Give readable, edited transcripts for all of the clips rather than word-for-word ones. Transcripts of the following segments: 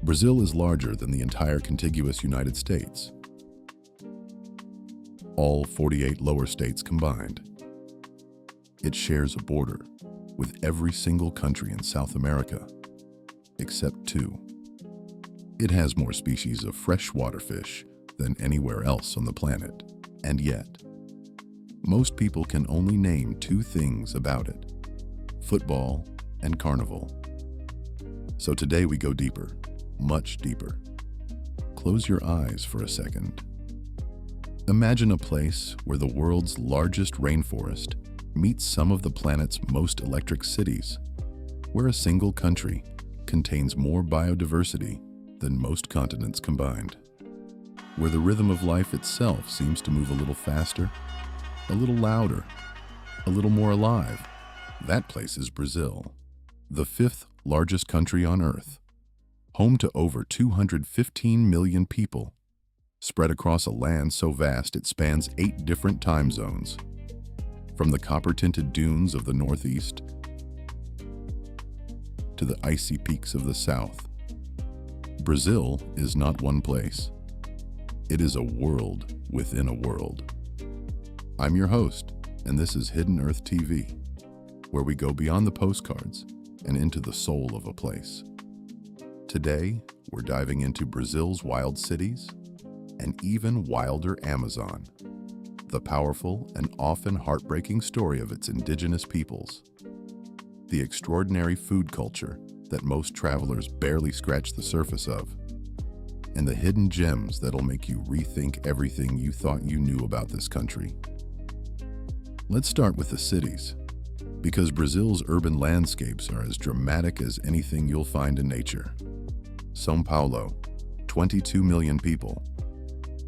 Brazil is larger than the entire contiguous United States, all 48 lower states combined. It shares a border with every single country in South America, except two. It has more species of freshwater fish than anywhere else on the planet, and yet, most people can only name two things about it: football and Carnival. So today we go deeper, much deeper. Close your eyes for a second. Imagine a place where the world's largest rainforest meets some of the planet's most electric cities, where a single country contains more biodiversity than most continents combined, where the rhythm of life itself seems to move a little faster, a little louder, a little more alive. That place is Brazil, the fifth largest country on Earth, home to over 215 million people, spread across a land so vast it spans 8 different time zones, from the copper-tinted dunes of the northeast to the icy peaks of the south. Brazil is not one place. It is a world within a world. I'm your host, and this is Hidden Earth TV, where we go beyond the postcards and into the soul of a place. Today, we're diving into Brazil's wild cities and even wilder Amazon, the powerful and often heartbreaking story of its indigenous peoples, the extraordinary food culture that most travelers barely scratch the surface of, and the hidden gems that'll make you rethink everything you thought you knew about this country. Let's start with the cities, because Brazil's urban landscapes are as dramatic as anything you'll find in nature. São Paulo, 22 million people,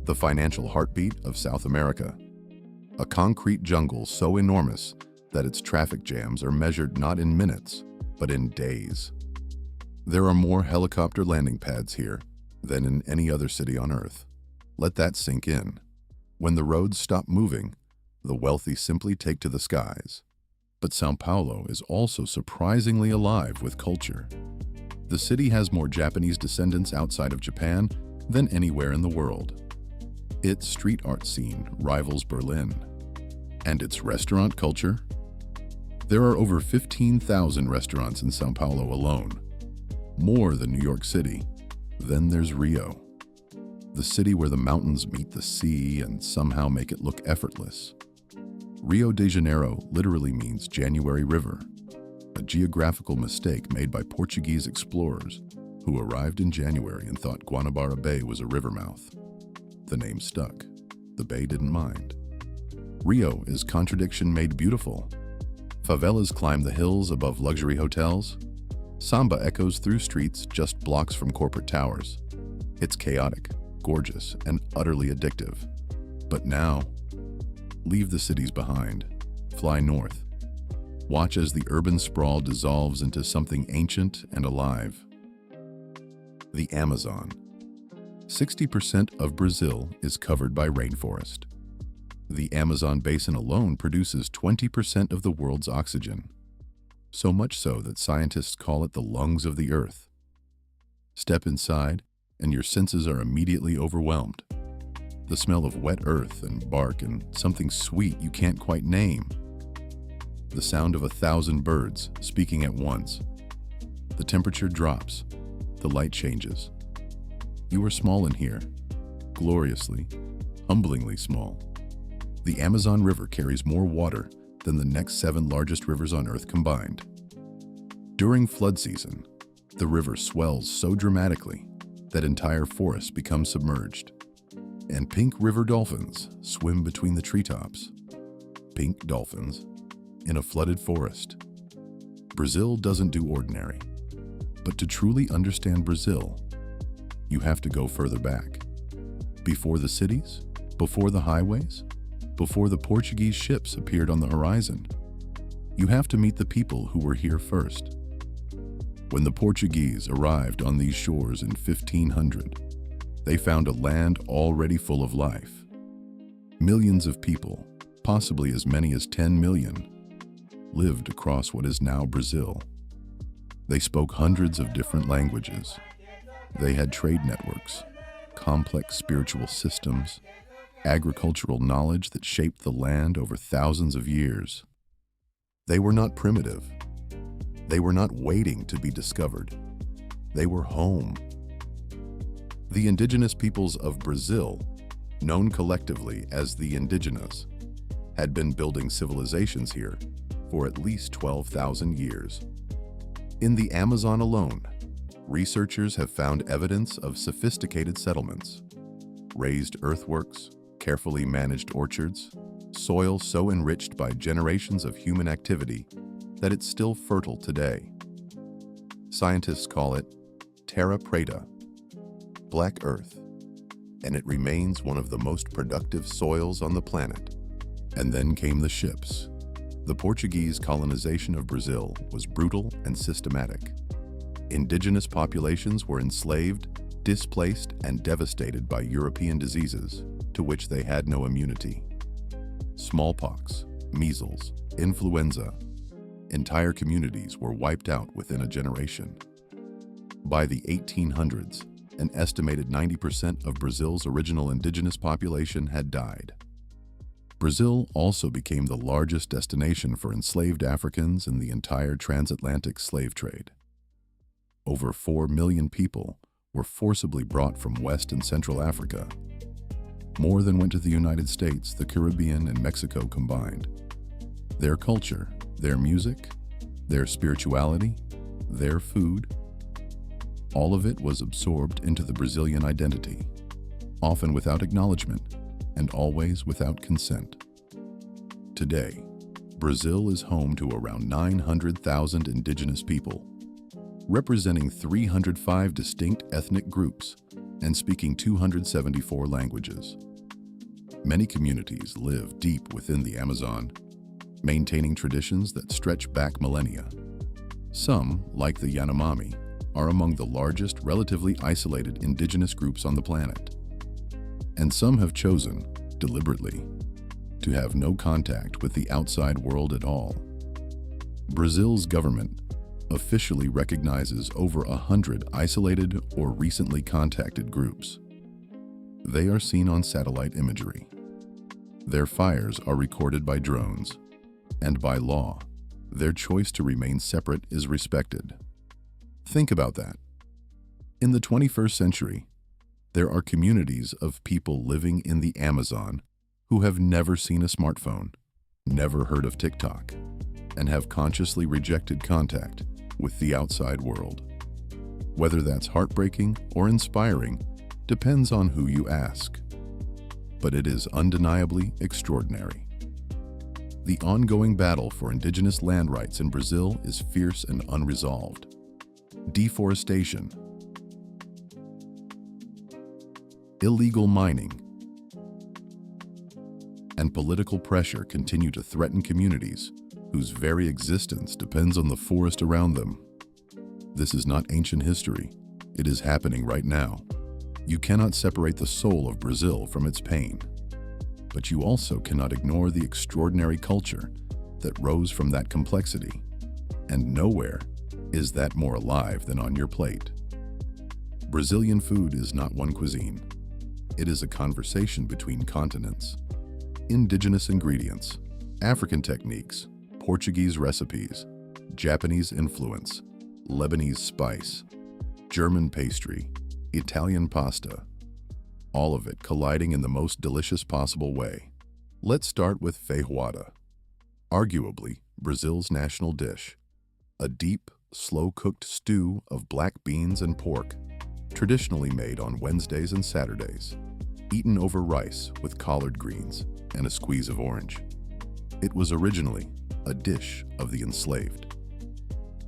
the financial heartbeat of South America, a concrete jungle so enormous that its traffic jams are measured not in minutes, but in days. There are more helicopter landing pads here than in any other city on Earth. Let that sink in. When the roads stop moving, the wealthy simply take to the skies. But São Paulo is also surprisingly alive with culture. The city has more Japanese descendants outside of Japan than anywhere in the world. Its street art scene rivals Berlin. And its restaurant culture? There are over 15,000 restaurants in São Paulo alone, more than New York City. Then there's Rio, the city where the mountains meet the sea and somehow make it look effortless. Rio de Janeiro literally means January River, a geographical mistake made by Portuguese explorers who arrived in January and thought Guanabara Bay was a river mouth. The name stuck. The bay didn't mind. Rio is contradiction made beautiful. Favelas climb the hills above luxury hotels. Samba echoes through streets just blocks from corporate towers. It's chaotic, gorgeous, and utterly addictive. But now, leave the cities behind. Fly north. Watch as the urban sprawl dissolves into something ancient and alive. The Amazon. 60% of Brazil is covered by rainforest. The Amazon basin alone produces 20% of the world's oxygen. So much so that scientists call it the lungs of the earth. Step inside, and your senses are immediately overwhelmed. The smell of wet earth and bark and something sweet you can't quite name. The sound of 1,000 birds speaking at once. The temperature drops. The light changes. You are small in here, gloriously, humblingly small. The Amazon River carries more water than the next 7 largest rivers on Earth combined. During flood season, the river swells so dramatically that entire forests become submerged, and pink river dolphins swim between the treetops. Pink dolphins in a flooded forest. Brazil doesn't do ordinary, but to truly understand Brazil, you have to go further back. Before the cities, before the highways, before the Portuguese ships appeared on the horizon. You have to meet the people who were here first. When the Portuguese arrived on these shores in 1500, they found a land already full of life. Millions of people, possibly as many as 10 million, lived across what is now Brazil. They spoke hundreds of different languages, They had trade networks, complex spiritual systems, agricultural knowledge that shaped the land over thousands of years. They were not primitive. They were not waiting to be discovered. They were home. The indigenous peoples of Brazil, known collectively as the indigenas, had been building civilizations here for at least 12,000 years. In the Amazon alone, researchers have found evidence of sophisticated settlements, raised earthworks, carefully managed orchards, soil so enriched by generations of human activity that it's still fertile today. Scientists call it terra preta, black earth, and it remains one of the most productive soils on the planet. And then came the ships. The Portuguese colonization of Brazil was brutal and systematic. Indigenous populations were enslaved, displaced, and devastated by European diseases to which they had no immunity. Smallpox, measles, influenza. Entire communities were wiped out within a generation. By the 1800s, an estimated 90% of Brazil's original indigenous population had died. Brazil also became the largest destination for enslaved Africans in the entire transatlantic slave trade. Over 4 million people were forcibly brought from West and Central Africa. More than went to the United States, the Caribbean, and Mexico combined. Their culture, their music, their spirituality, their food, all of it was absorbed into the Brazilian identity, often without acknowledgement and always without consent. Today, Brazil is home to around 900,000 indigenous people, representing 305 distinct ethnic groups and speaking 274 languages. Many communities live deep within the Amazon, maintaining traditions that stretch back millennia. Some, like the Yanomami, are among the largest relatively isolated indigenous groups on the planet. And some have chosen, deliberately, to have no contact with the outside world at all. Brazil's government officially recognizes over 100 isolated or recently contacted groups. They are seen on satellite imagery. Their fires are recorded by drones, and by law, their choice to remain separate is respected. Think about that. In the 21st century, there are communities of people living in the Amazon who have never seen a smartphone, never heard of TikTok, and have consciously rejected contact with the outside world. Whether that's heartbreaking or inspiring depends on who you ask. But it is undeniably extraordinary. The ongoing battle for indigenous land rights in Brazil is fierce and unresolved. Deforestation, illegal mining, and political pressure continue to threaten communities whose very existence depends on the forest around them. This is not ancient history. It is happening right now. You cannot separate the soul of Brazil from its pain, but you also cannot ignore the extraordinary culture that rose from that complexity, and nowhere is that more alive than on your plate. Brazilian food is not one cuisine. It is a conversation between continents. Indigenous ingredients, African techniques, Portuguese recipes, Japanese influence, Lebanese spice, German pastry, Italian pasta, all of it colliding in the most delicious possible way. Let's start with feijoada, arguably Brazil's national dish, a deep, slow-cooked stew of black beans and pork, traditionally made on Wednesdays and Saturdays, eaten over rice with collard greens and a squeeze of orange. It was originally a dish of the enslaved,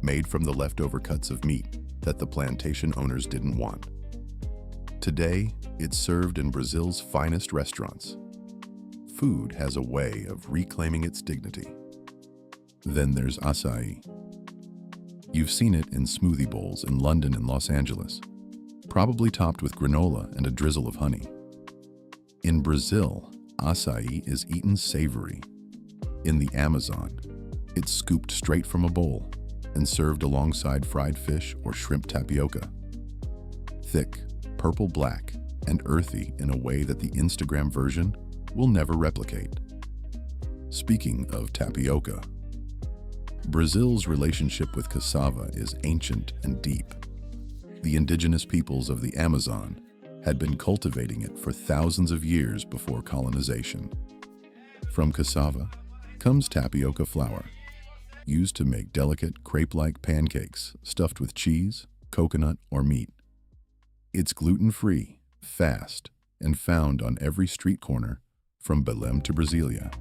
made from the leftover cuts of meat that the plantation owners didn't want. Today, it's served in Brazil's finest restaurants. Food has a way of reclaiming its dignity. Then there's açaí. You've seen it in smoothie bowls in London and Los Angeles, probably topped with granola and a drizzle of honey. In Brazil, açaí is eaten savory. In the Amazon, it's scooped straight from a bowl and served alongside fried fish or shrimp tapioca. thick, purple-black, and earthy in a way that the Instagram version will never replicate. Speaking of tapioca, Brazil's relationship with cassava is ancient and deep. The indigenous peoples of the Amazon had been cultivating it for thousands of years before colonization. From cassava comes tapioca flour, used to make delicate crepe-like pancakes stuffed with cheese, coconut, or meat. It's gluten-free, fast, and found on every street corner from Belém to Brasília.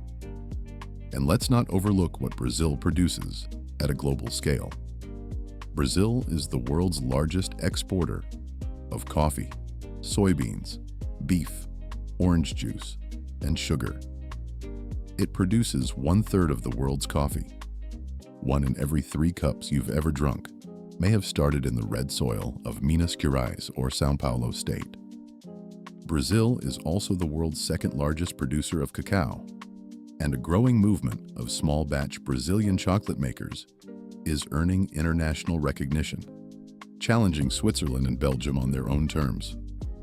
And let's not overlook what Brazil produces at a global scale. Brazil is the world's largest exporter of coffee, soybeans, beef, orange juice, and sugar. It produces 1/3 of the world's coffee. 1 in every 3 cups you've ever drunk may have started in the red soil of Minas Gerais or São Paulo state. Brazil is also the world's second largest producer of cacao, and a growing movement of small batch Brazilian chocolate makers is earning international recognition, challenging Switzerland and Belgium on their own terms.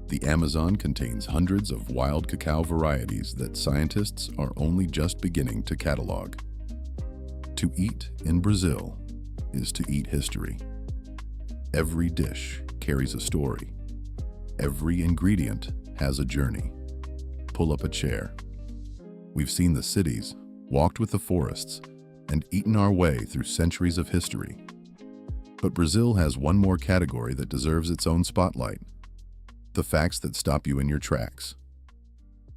The Amazon contains hundreds of wild cacao varieties that scientists are only just beginning to catalog. To eat in Brazil is to eat history. Every dish carries a story. Every ingredient has a journey. Pull up a chair. We've seen the cities, walked with the forests, and eaten our way through centuries of history. But Brazil has one more category that deserves its own spotlight: the facts that stop you in your tracks.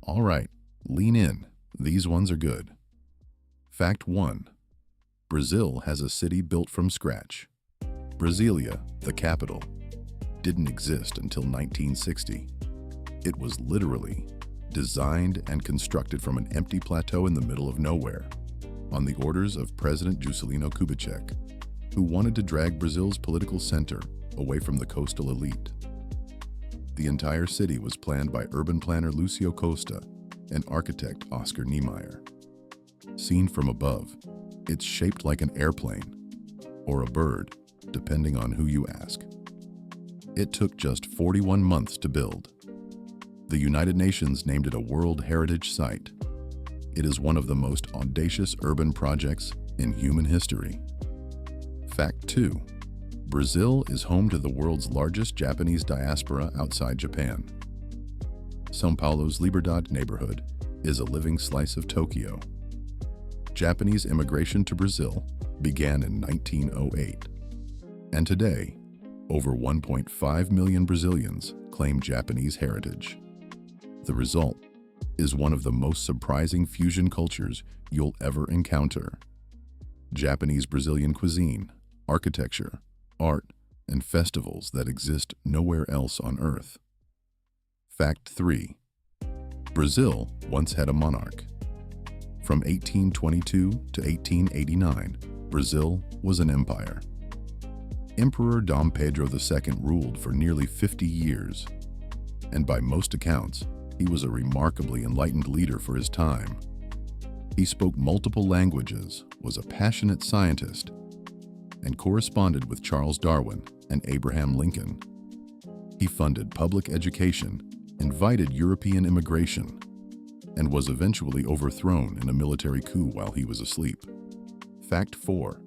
All right, lean in. These ones are good. Fact 1. Brazil has a city built from scratch. Brasília, the capital, didn't exist until 1960. It was literally designed and constructed from an empty plateau in the middle of nowhere, on the orders of President Juscelino Kubitschek, who wanted to drag Brazil's political center away from the coastal elite. The entire city was planned by urban planner Lucio Costa and architect Oscar Niemeyer. Seen from above, it's shaped like an airplane, or a bird, depending on who you ask. It took just 41 months to build. The United Nations named it a World Heritage Site. It is one of the most audacious urban projects in human history. Fact 2. Brazil is home to the world's largest Japanese diaspora outside Japan. São Paulo's Liberdade neighborhood is a living slice of Tokyo. Japanese immigration to Brazil began in 1908, and today, over 1.5 million Brazilians claim Japanese heritage. The result is one of the most surprising fusion cultures you'll ever encounter. Japanese-Brazilian cuisine, architecture, art, and festivals that exist nowhere else on Earth. Fact 3. Brazil once had a monarch. From 1822 to 1889, Brazil was an empire. Emperor Dom Pedro II ruled for nearly 50 years, and by most accounts, he was a remarkably enlightened leader for his time. He spoke multiple languages, was a passionate scientist, and corresponded with Charles Darwin and Abraham Lincoln. He funded public education, invited European immigration, and was eventually overthrown in a military coup while he was asleep. Fact 4.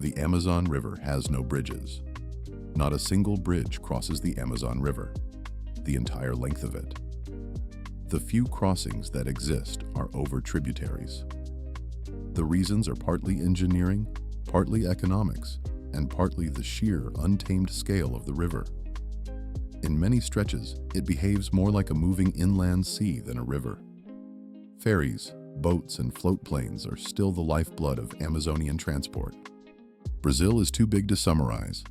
The Amazon River has no bridges. Not a single bridge crosses the Amazon River, the entire length of it. The few crossings that exist are over tributaries. The reasons are partly engineering, partly economics, and partly the sheer, untamed scale of the river. In many stretches, it behaves more like a moving inland sea than a river. Ferries, boats, and float planes are still the lifeblood of Amazonian transport. Brazil is too big to summarize,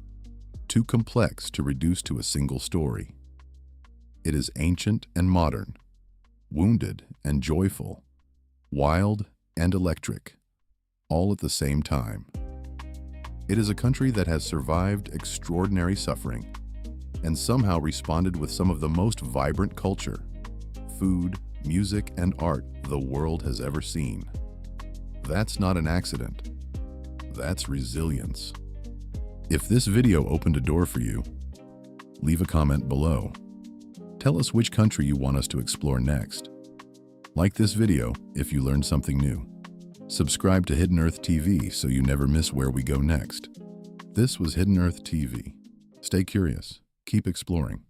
too complex to reduce to a single story. It is ancient and modern, wounded and joyful, wild and electric, all at the same time. It is a country that has survived extraordinary suffering and somehow responded with some of the most vibrant culture, food, music, and art the world has ever seen. That's not an accident. That's resilience. If this video opened a door for you, Leave a comment below. Tell us which country you want us to explore next. Like this video if you learned something new. Subscribe to Hidden Earth TV so you never miss where we go next. This was Hidden Earth TV. Stay curious. Keep exploring.